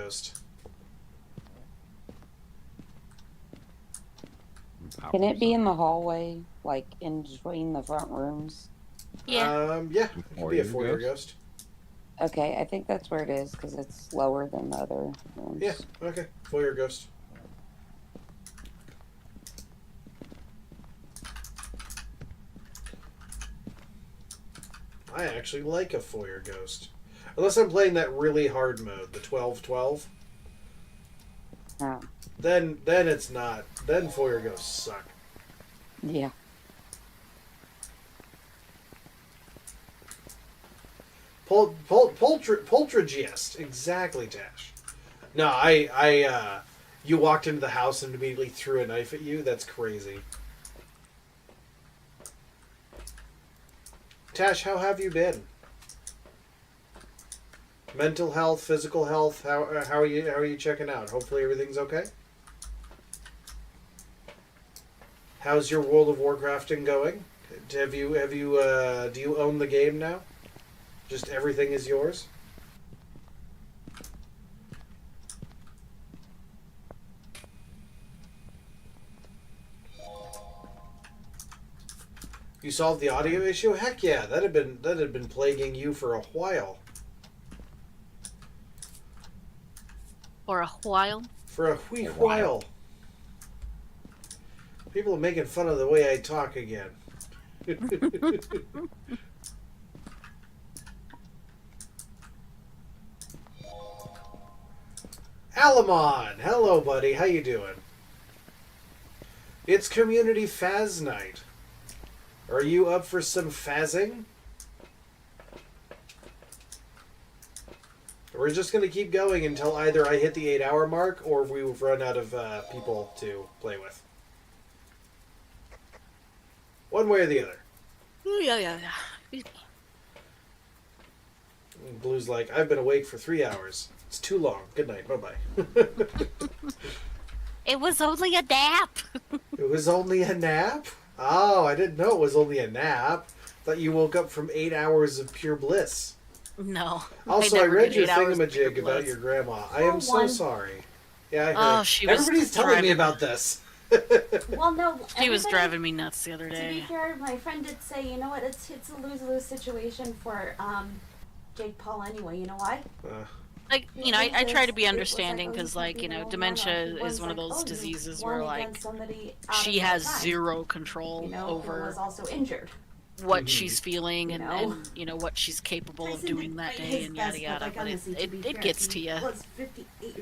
ghost. Can it be in the hallway, like in between the front rooms? Yeah. Yeah, it could be a foyer ghost. Okay, I think that's where it is because it's lower than the other Yeah, rooms. okay. Foyer ghost. I actually like a foyer ghost. Unless I'm playing that really hard mode, the 12-12. Oh, Then it's not. Then foyer ghosts suck. yeah. Poltergeist. Exactly, Tash. No, you walked into the house and immediately threw a knife at you? That's crazy. Tash, how have you been? Mental health, physical health, how are you checking out? Hopefully everything's okay. How's your World of Warcrafting going? Do you own the game now? Just everything is yours? You solved the audio issue? Heck yeah, that had been plaguing you for a while. For a while. For a wee while. People are making fun of the way I talk again. Alamon! Hello, buddy. How you doing? It's Community Phaz Night. Are you up for some phazzing? We're just going to keep going until either I hit the 8-hour mark or we've run out of people to play with. One way or the other. Yeah. Blue's like, I've been awake for 3 hours. It's too long. Good night. Bye-bye. It was only a nap. It was only a nap? Oh, I didn't know it was only a nap. Thought you woke up from 8 hours of pure bliss. No. Also, I read your thingamajig about your grandma. I am so sorry. Yeah, I heard. Oh, she was Everybody's telling me about this. Well, no. She was driving me nuts the other To day. be fair, my friend did say, you know what, it's a lose-lose situation for Jake Paul anyway. You know why? Like, you know, I try to be understanding because, like, you know, dementia is one of those diseases where, like, she has zero control over was also injured. what she's feeling and, you know, what she's capable of doing that day and yada yada. But it gets to you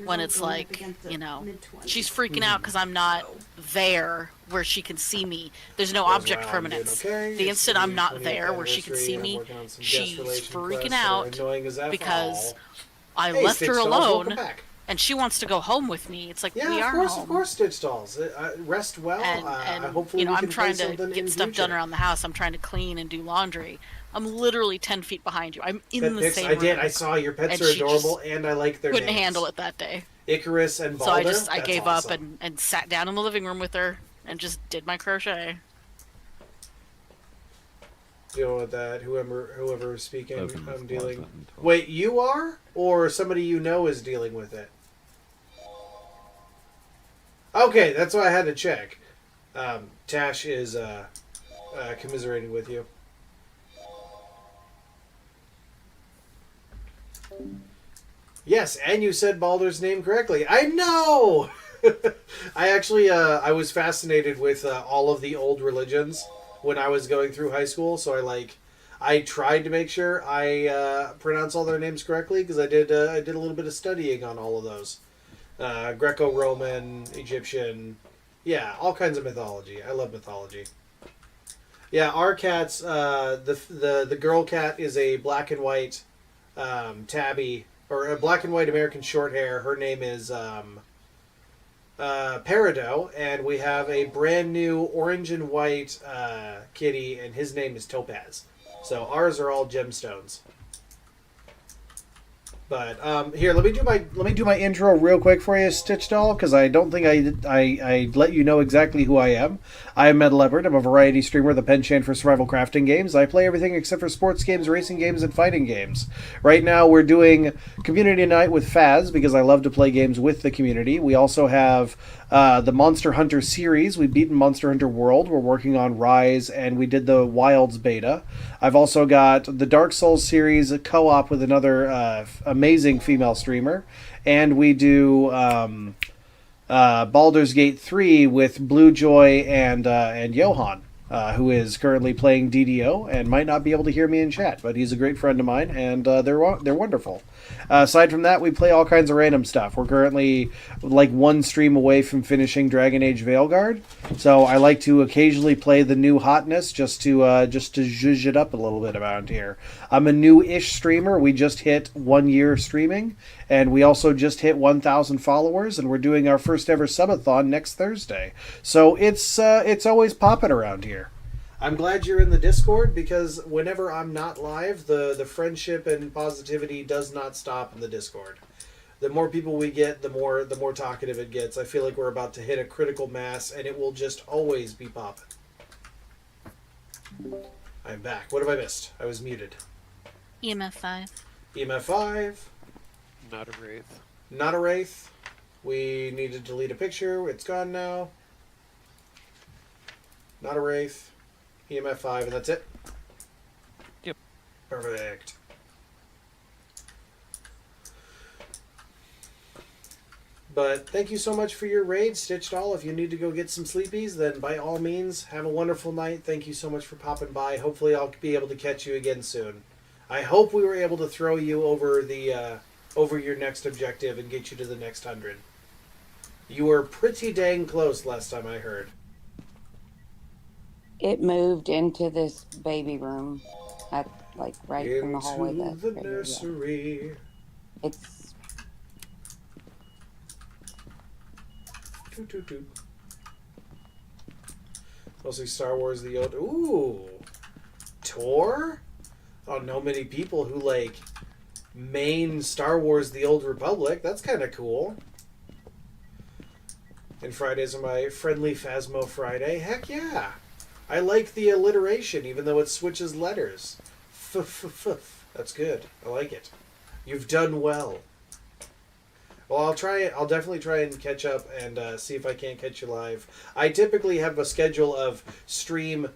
when it's like, you know, she's freaking out because I'm not there where she can see me. There's no object permanence. The instant I'm not there where she can see me, she's freaking out because I left her alone, and she wants to go home with me. It's like, we are home. Of course, Stitch Dolls. Rest well. And hopefully you know, we I'm can trying play to something get in stuff done future. around the house. I'm trying to clean and do laundry. I'm literally 10 feet behind you. I'm in the same room. I did. I saw your pets are adorable, and I like their couldn't names. handle it that day. Icarus and Balder. So I gave up and sat down in the living room with her and just did my crochet. Deal with that. Whoever is speaking, I'm dealing. Wait, you are, or somebody you know is dealing with it? Okay, that's why I had to check. Tash is commiserating with you. Yes, and you said Baldur's name correctly. I know. I actually I was fascinated with all of the old religions when I was going through high school, so I tried to make sure I pronounce all their names correctly because I did a little bit of studying on all of those. Greco-Roman, Egyptian, yeah, all kinds of mythology. I love mythology. Yeah, our cats, the girl cat is a black and white tabby, or a black and white American short hair. Her name is Peridot, and we have a brand new orange and white kitty, and his name is Topaz. So ours are all gemstones. But here, let me do my intro real quick for you, Stitch Doll, because I don't think I let you know exactly who I am. I am Metal Leopard. I'm a variety streamer with a penchant for survival crafting games. I play everything except for sports games, racing games, and fighting games. Right now, we're doing community night with Faz because I love to play games with the community. We also have the Monster Hunter series. We've beaten Monster Hunter World. We're working on Rise, and we did the Wilds beta. I've also got the Dark Souls series co-op with another amazing female streamer, and we do Baldur's Gate 3 with Blue Joy and Johan, who is currently playing DDO and might not be able to hear me in chat, but he's a great friend of mine, and they're wonderful. Aside from that, we play all kinds of random stuff. We're currently like one stream away from finishing Dragon Age Veilguard, so I like to occasionally play the new hotness just to zhuzh it up a little bit around here. I'm a new-ish streamer. We just hit 1 year streaming, and we also just hit 1,000 followers, and we're doing our first ever subathon next Thursday. So it's always popping around here. I'm glad you're in the Discord because whenever I'm not live, the friendship and positivity does not stop in the Discord. The more people we get, the more talkative it gets. I feel like we're about to hit a critical mass, and it will just always be popping. I'm back. What have I missed? I was muted. EMF 5. EMF 5. Not a wraith. Not a wraith. We need to delete a picture. It's gone now. Not a wraith. EMF 5, and that's it? Yep. Perfect. But thank you so much for your raid, Stitch Doll. If you need to go get some sleepies, then by all means, have a wonderful night. Thank you so much for popping by. Hopefully I'll be able to catch you again soon. I hope we were able to throw you over the over your next objective and get you to the next 100. You were pretty dang close last time I heard. It moved into this baby room, at like right from the hallway. Into the nursery. Yeah. It's Toot, toot, toot. Mostly Star Wars the old. Ooh, Tor. I don't know many people who like main Star Wars the Old Republic. That's kind of cool. And Fridays are my friendly Phasmo Friday. Heck yeah. I like the alliteration, even though it switches letters. That's good. I like it. You've done well. Well, I'll definitely try and catch up and see if I can't catch you live. I typically have a schedule of stream,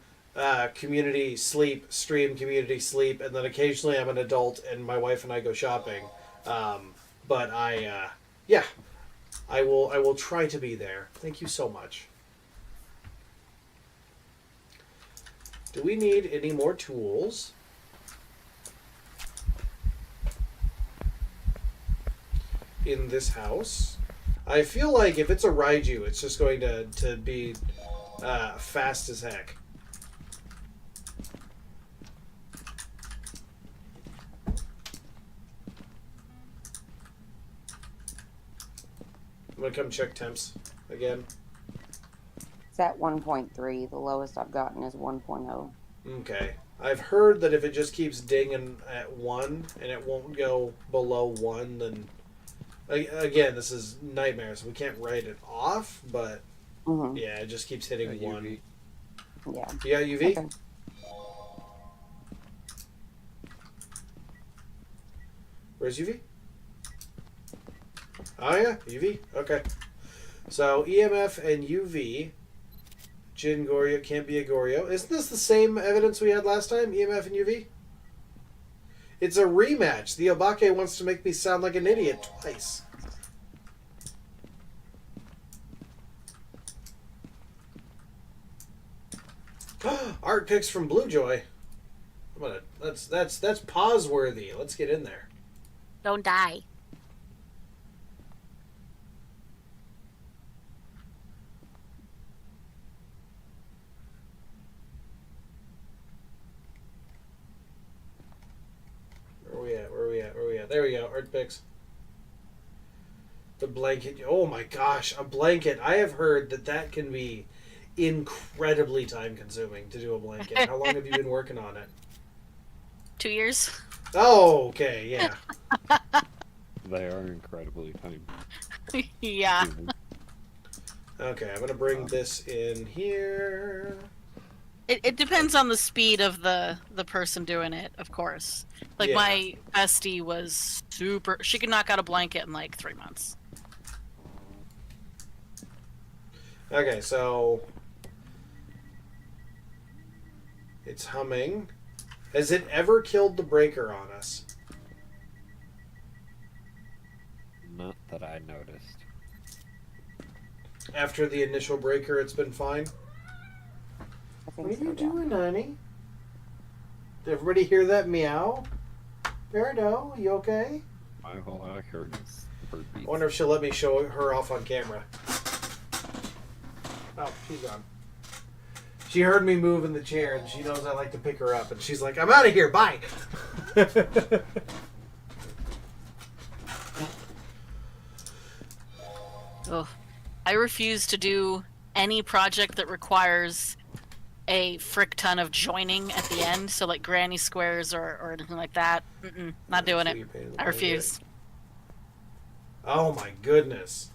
community, sleep, stream, community, sleep, and then occasionally I'm an adult and my wife and I go shopping. But I will try to be there. Thank you so much. Do we need any more tools? In this house? I feel like if it's a Raiju, it's just going to be fast as heck. I'm going to come check temps again. It's at 1.3. The lowest I've gotten is 1.0. Okay. I've heard that if it just keeps dinging at 1 and it won't go below 1, then... Again, this is nightmare, so we can't write it off, but... Mm-hmm. Yeah, it just keeps hitting 1. UV. Yeah. You got UV? Okay. Where's UV? Oh yeah, UV. Okay. So EMF and UV. Jin Goryo can't be a Goryo. Isn't this the same evidence we had last time? EMF and UV? It's a rematch. The Obake wants to make me sound like an idiot twice. Art picks from Blue Joy. That's pause worthy. Let's get in there. Don't die. Where are we at? There we go. Art picks. The blanket. Oh my gosh, a blanket. I have heard that can be incredibly time consuming to do a blanket. How long have you been working on it? 2 years. Oh, okay, yeah. They are incredibly tiny. Yeah. Okay, I'm gonna bring this in here. It depends on the speed of the person doing it, of course. Like, Yeah. my bestie was super... She could knock out a blanket in, like, 3 months. Okay, so... It's humming. Has it ever killed the breaker on us? Not that I noticed. After the initial breaker, it's been fine? I What are think so, you yeah. doing, honey? Did everybody hear that meow? Peridot, you okay? All I heard is bird I beats. wonder if she'll let me show her off on camera. Oh, she's gone. She heard me move in the chair, and she knows I like to pick her up, and she's like, I'm out of here, bye! Ugh. I refuse to do any project that requires a frick ton of joining at the end, so like granny squares or anything like that. Not doing it. I refuse. Oh my goodness.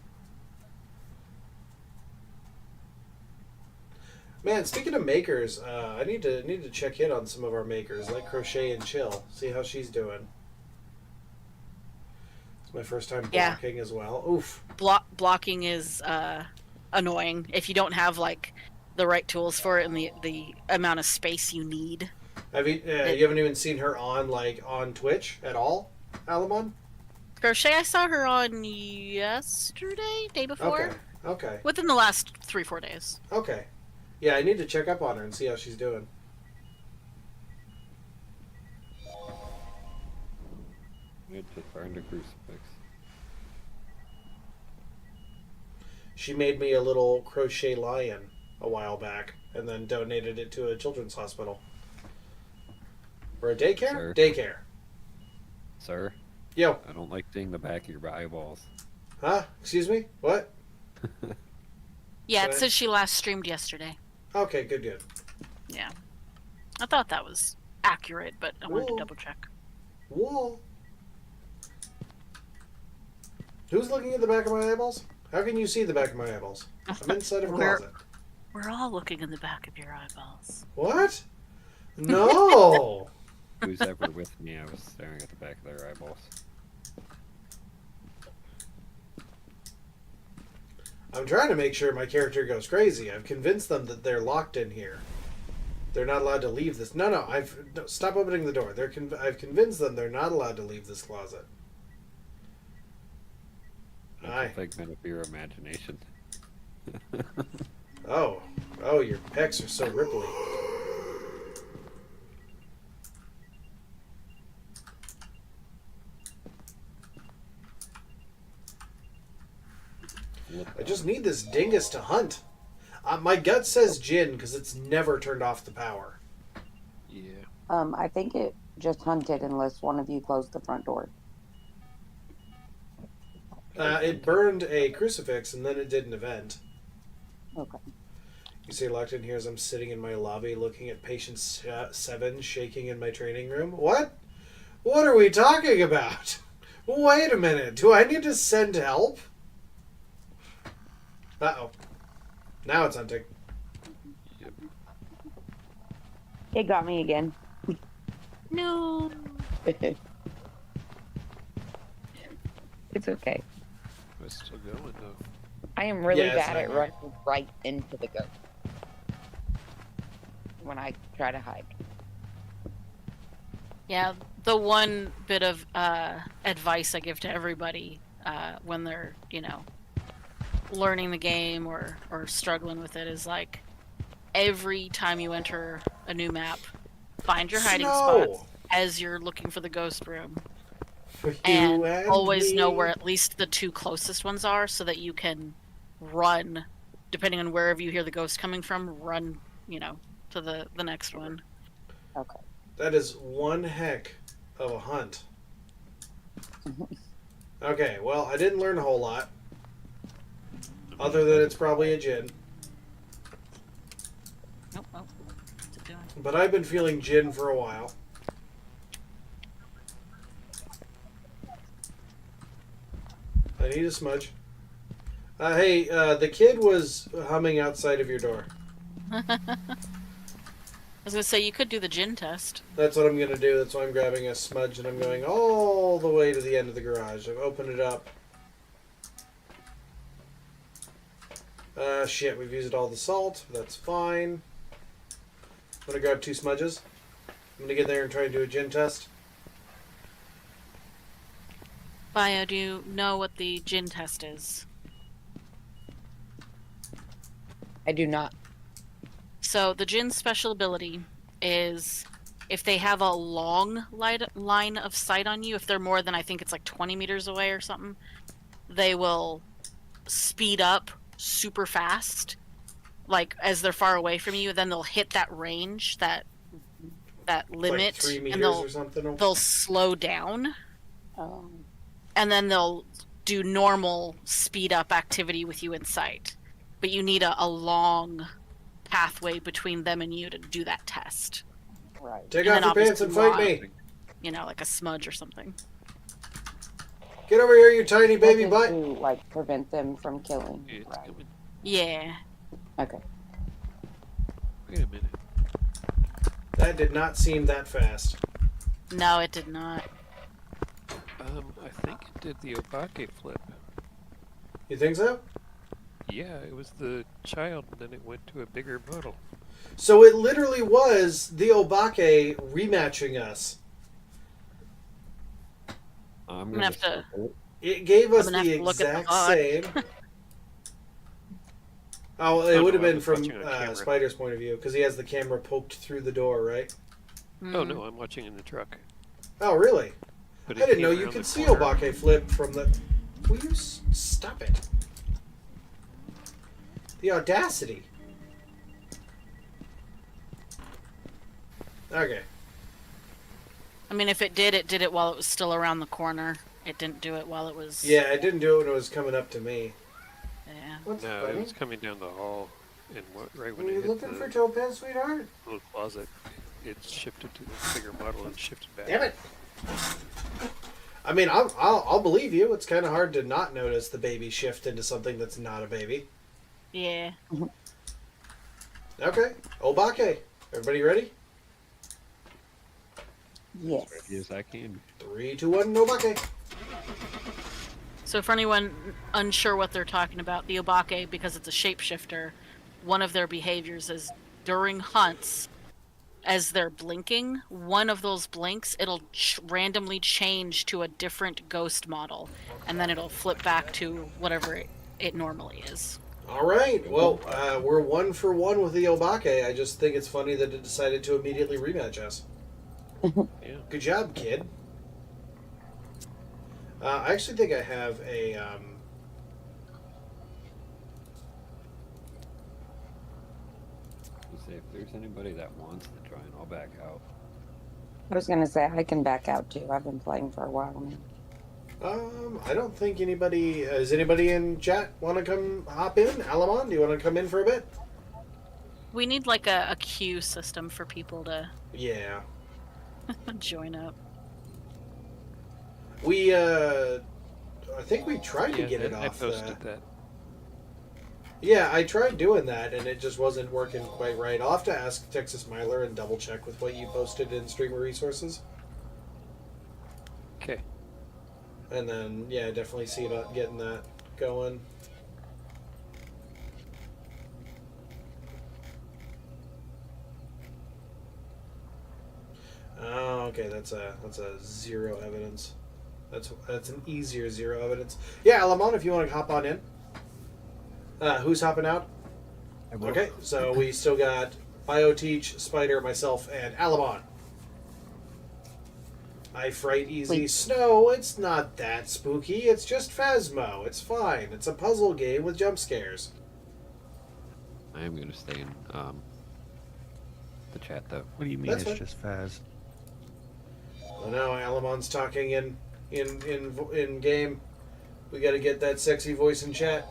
Man, speaking of makers, I need to check in on some of our makers, like Crochet and Chill. See how she's doing. It's my first time blocking as well. Oof. Blocking is annoying if you don't have like the right tools for it and the amount of space you need. Have you? You haven't even seen her on Twitch at all, Alamon? Crochet, I saw her on yesterday, day before. Okay. Within the last 3-4 days. Okay. Yeah, I need to check up on her and see how she's doing. I need to find a crucifix. She made me a little crochet lion a while back and then donated it to a children's hospital. Or a daycare? Sir. Daycare. Sir, Yo. I don't like seeing the back of your eyeballs. Huh? Excuse me? What? Yeah, it Right. says she last streamed yesterday. Okay, good. Yeah. I thought that was accurate, but I wanted to Ooh. double check. Whoa. Who's looking at the back of my eyeballs? How can you see the back of my eyeballs? I'm inside of a closet. We're all looking in the back of your eyeballs. What? No! Who's ever with me, I was staring at the back of their eyeballs. I'm trying to make sure my character goes crazy. I've convinced them that they're locked in here. They're not allowed to leave this. No, stop opening the door. I've convinced them they're not allowed to leave this closet. That's Aye. a figment of your imagination. Oh, your pecs are so ripply. I just need this dingus to hunt. My gut says Jinn because it's never turned off the power. Yeah. I think it just hunted unless one of you closed the front door. It burned a crucifix and then it did an event. Okay. You see locked in here as I'm sitting in my lobby looking at patient 7 shaking in my training room. What? What are we talking about? Wait a minute. Do I need to send help? Uh-oh. Now it's hunting. Yep. It got me again. No. It's okay. It's still going though. I am really Yeah, it's bad at not running right into the ghost when I try to hide. Yeah, the one bit of advice I give to everybody when they're, learning the game or struggling with it is like every time you enter a new map, find your hiding spots as you're looking for the ghost room. And always know where at least the 2 closest ones are so that you can run, depending on wherever you hear the ghost coming from, run, to the next one. Okay. That is one heck of a hunt. Okay, well, I didn't learn a whole lot. Other than it's probably a Jinn. Oh, what's it doing? But I've been feeling Jinn for a while. I need a smudge. Hey, the kid was humming outside of your door. I was gonna say you could do the gin test. That's what I'm gonna do. That's why I'm grabbing a smudge and I'm going all the way to the end of the garage. I've opened it up. Shit, we've used all the salt. That's fine. I'm gonna grab 2 smudges. I'm gonna get there and try and do a gin test. Bio, do you know what the gin test is? I do not. So the gin's special ability is if they have a long line of sight on you, if they're more than, I think it's like 20 meters away or something, they will speed up super fast, like as they're far away from you. Then they'll hit that range, that limit, like 3 meters and or something. they'll slow down, Oh. and then they'll do normal speed up activity with you in sight. But you need a long pathway between them and you to do that test. Right. Take And off then your pants and fight obviously me. You know, like a smudge or something. Get over here, you tiny baby butt. To, like, prevent them from killing. It's Right. coming. Yeah. Okay. Wait a minute. That did not seem that fast. No, it did not. I think it did the Obake flip. You think so? Yeah, it was the child, and then it went to a bigger model. So it literally was the Obake rematching us. I'm gonna have to- It gave us gonna have the to look at the exact mod. same. Oh, it Oh, would have no, I been was from watching on camera. Spider's point of view because he has the camera poked through the door, right? Oh Mm. no, I'm watching in the truck. Oh, really? But I it didn't know came you around could the see corner. Obake flip from the. Will you stop it? The audacity. Okay. I mean, if it did it while it was still around the corner. It didn't do it while it was... Yeah, it didn't do it when it was coming up to me. Yeah. What's No, it funny? was coming down the hall, and right when Are it you hit looking the for Topaz, sweetheart? little closet, it shifted to the bigger model and shifted back. Damn it! I mean, I'll believe you. It's kind of hard to not notice the baby shift into something that's not a baby. Yeah. Okay, Obake. Everybody ready? Yes. Ready as I can. 3, 2, 1, Obake. So for anyone unsure what they're talking about, the Obake, because it's a shapeshifter, one of their behaviors is during hunts, as they're blinking, one of those blinks, it'll randomly change to a different ghost model, and then it'll flip back to whatever it normally is. All right. Well, we're 1 for 1 with the Obake. I just think it's funny that it decided to immediately rematch us. Yeah. Good job, kid. I actually think I have a. You say if there's anybody that wants to join, I'll back out. I was gonna say I can back out too. I've been playing for a while now. I don't think anybody. Does anybody in chat want to come hop in? Alamon, do you want to come in for a bit? We need like a queue system for people to Yeah. join up. We. I think we tried to get it I off. posted that. Yeah, I tried doing that, and it just wasn't working quite right. I'll have to ask Texas Myler and double check with what you posted in Streamer Resources. Okay. And then, yeah, definitely see about getting that going. Oh, okay, that's a 0 evidence. That's an easier 0 evidence. Yeah, Lamont, if you want to hop on in. Who's hopping out? Okay, so we still got BioTeach, Spider, myself, and Alamon. I fright easy. Wait. Snow, it's not that spooky. It's just Phasmo. It's fine. It's a puzzle game with jump scares. I am going to stay in the chat, though. What do you mean That's it's fine. just Faz? Well, now Alamon's talking in game. We got to get that sexy voice in chat.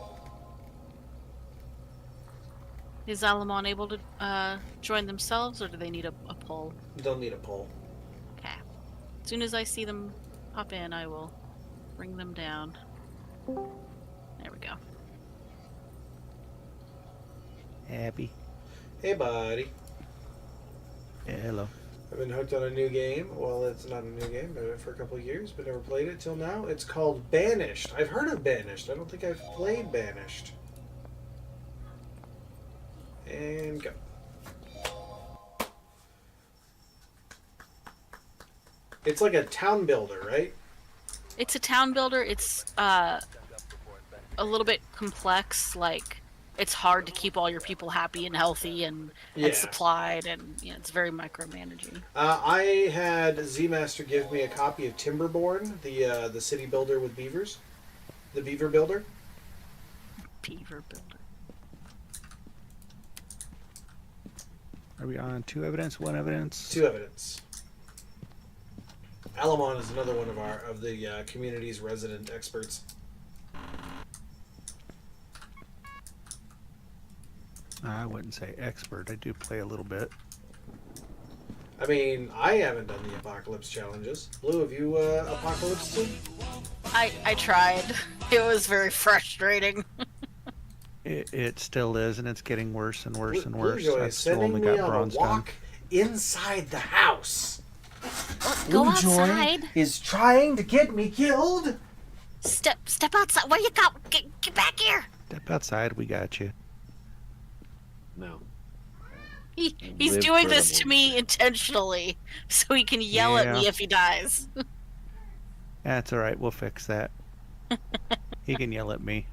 Is Alamon able to join themselves, or do they need a poll? They'll need a poll. Okay. As soon as I see them pop in, I will bring them down. There we go. Abby. Hey, buddy. Yeah, hello. I've been hooked on a new game. Well, it's not a new game. I've had it for a couple of years, but never played it till now. It's called Banished. I've heard of Banished. I don't think I've played Banished. And go. It's like a town builder, right? It's a town builder. It's a little bit complex. Like, it's hard to keep all your people happy and healthy and supplied, and it's very micromanaging. I had Z-Master give me a copy of Timberborn, the city builder with beavers. The beaver builder. Beaver builder. Are we on 2 evidence, 1 evidence? 2 evidence. Alamon is another one of the community's resident experts. I wouldn't say expert. I do play a little bit. I mean, I haven't done the apocalypse challenges. Blue, have you apocalypsed them? I tried. It was very frustrating. It still is, and it's getting worse and worse and worse. Bluejoy I've is still sending only me got on a bronze done. walk inside the house. Go Bluejoy outside. is trying to get me killed. Step outside. Where you go? Get back here. Step outside, we got you. No. He's Live doing for this the to me intentionally, so he can yell at me if he dies. That's alright, we'll fix that. He can yell at me.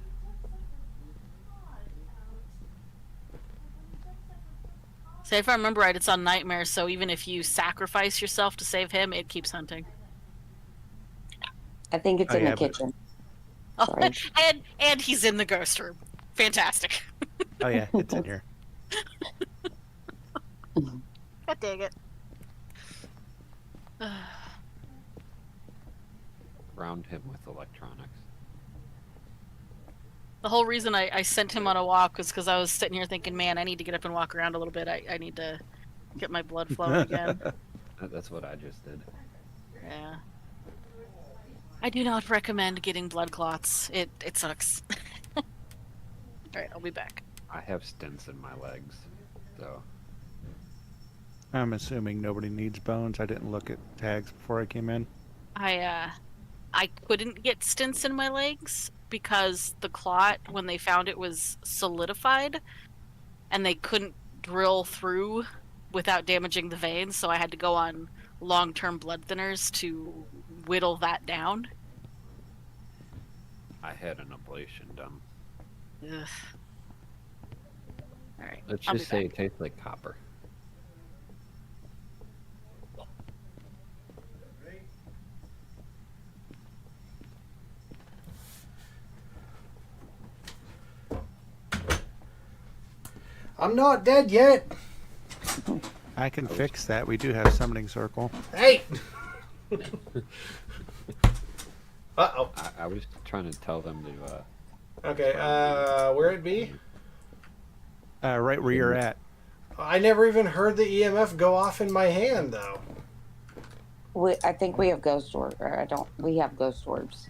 So if I remember right, it's on Nightmares, so even if you sacrifice yourself to save him, it keeps hunting. I think it's in the kitchen. Sorry. and he's in the ghost room. Fantastic. Oh yeah, it's in here. God dang it. Ground him with electronics. The whole reason I sent him on a walk was because I was sitting here thinking, man, I need to get up and walk around a little bit. I need to get my blood flowing again. That's what I just did. Yeah. I do not recommend getting blood clots. It sucks. Alright, I'll be back. I have stents in my legs, so I'm assuming nobody needs bones. I didn't look at tags before I came in. I couldn't get stents in my legs because the clot, when they found it, was solidified, and they couldn't drill through without damaging the veins, so I had to go on long-term blood thinners to whittle that down. I had an ablation done. Ugh. Alright, Let's I'll just be say back. it tastes like copper. I'm not dead yet. I can fix that. We do have summoning circle. Hey! Uh-oh. I was trying to tell them to, Okay, where it be? Right where you're at. I never even heard the EMF go off in my hand, though. I think we have ghost orbs. We have ghost orbs.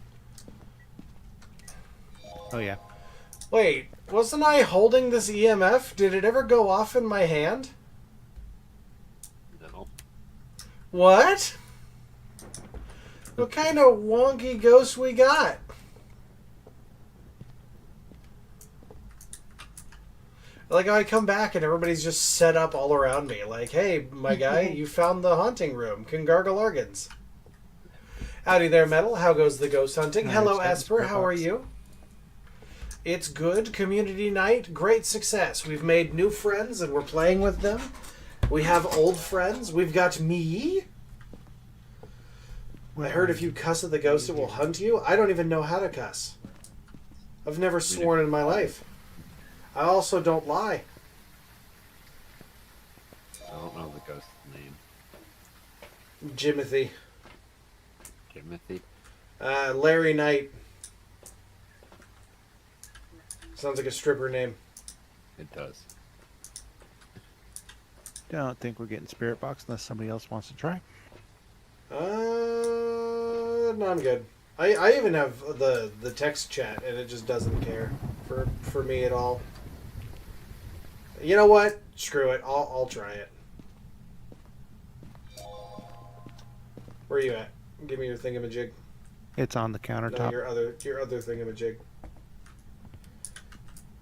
Oh yeah. Wait, wasn't I holding this EMF? Did it ever go off in my hand? no. What? What kind of wonky ghost we got? Like, I come back and everybody's just set up all around me. Like, hey, my guy, you found the haunting room. Congargalargans. Howdy there, Metal. How goes the ghost hunting? Nice. Hello, That's Esper. How are box. you? It's good. Community night. Great success. We've made new friends and we're playing with them. We have old friends. We've got me. I heard if you cuss at the ghost, it will hunt you. I don't even know how to cuss. I've never sworn in my life. I also don't lie. I don't know the ghost's name. Jimothy. Timothy? Larry Knight. Sounds like a stripper name. It does. Don't think we're getting spirit box unless somebody else wants to try. No, I'm good. I even have the text chat, and it just doesn't care for me at all. You know what? Screw it. I'll try it. Where are you at? Give me your thingamajig. It's on the No, countertop. your other thingamajig.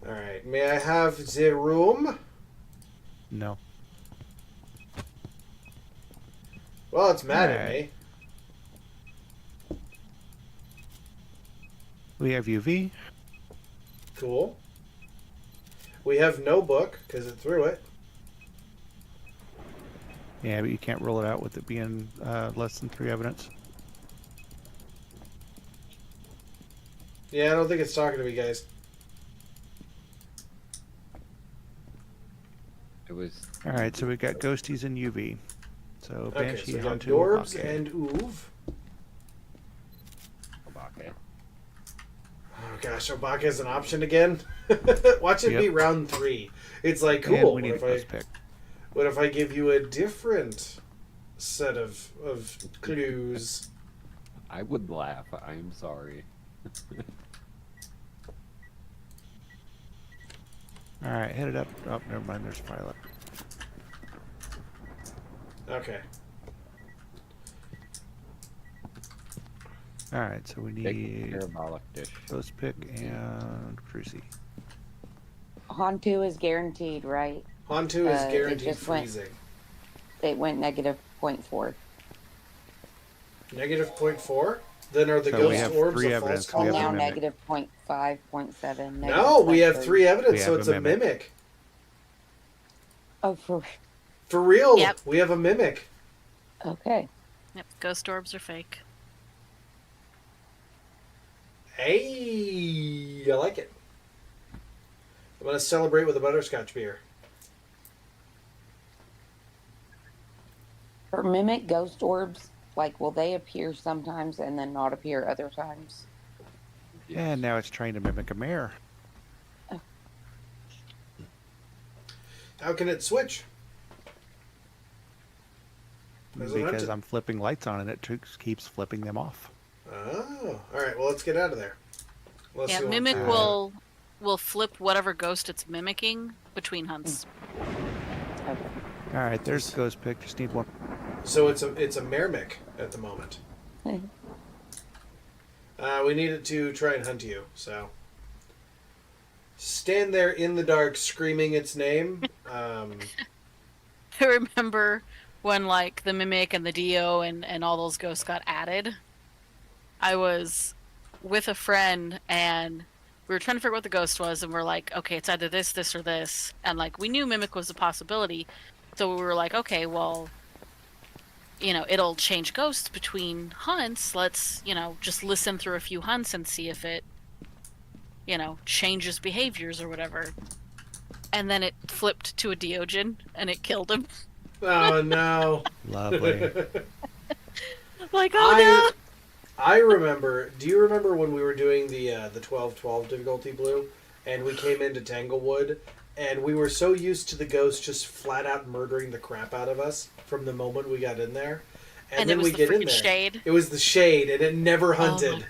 All right. May I have the room? No. Well, it's mad at Alright. me. We have UV. Cool. We have no book because it threw it. Yeah, but you can't rule it out with it being less than 3 evidence. Yeah, I don't think it's talking to me, guys. It was. Alright, so we got ghosties and UV. So Okay, Banshee, so we got Hantu, Dorbs Obake. and Oov. Obake. Oh gosh, Obaka is an option again. Watch it be Yep. round 3. It's like, And cool. we need a ghost pick. What if I give you a different set of clues? I would laugh. I'm sorry. Alright, hit it up. Oh, never mind, there's a file up. Okay. Alright, so we Big need parabolic dish. ghost pick and Cruci. Hantu is guaranteed, right? Hantu is It guaranteed just went- freezing. It went negative 0.4. Negative 0.4? Then are the So we ghost have orbs 3 a false evidence. We column? have a Now mimic. negative 0.5, 0.7. No, we have 3 evidence, We so have it's a a mimic. mimic. Oh, for For real, Yep. we have a mimic. okay. Yep, ghost orbs are fake. Hey, I like it. I'm going to celebrate with a butterscotch beer. For mimic ghost orbs, like, will they appear sometimes and then not appear other times? And now it's trying to mimic a mare. How can it switch? Doesn't have Because to- I'm flipping lights on and it keeps flipping them off. Oh, all right. Well, let's get out of there. Unless Yeah, you want mimic to- will flip whatever ghost it's mimicking between hunts. Okay. Alright, there's the ghost pick. Just need one. So it's a mermic at the moment. We needed to try and hunt you. So stand there in the dark, screaming its name. I remember when like the mimic and the Dio and all those ghosts got added. I was with a friend and we were trying to figure out what the ghost was, and we're like, okay, it's either this, this, or this. And like we knew mimic was a possibility, so we were like, okay, well, you know, it'll change ghosts between hunts. Let's, you know, just listen through a few hunts and see if it, you know, changes behaviors or whatever. And then it flipped to a Diogen and it killed him. Oh no! Lovely. Like, oh I remember. Do you remember when we were doing the 12-12 difficulty blue, and we came into Tanglewood, and we were so used to the ghost just flat out murdering the crap out of us from the moment we got in there, And then it was we the get in freaking there. shade. It was the shade, and it never hunted.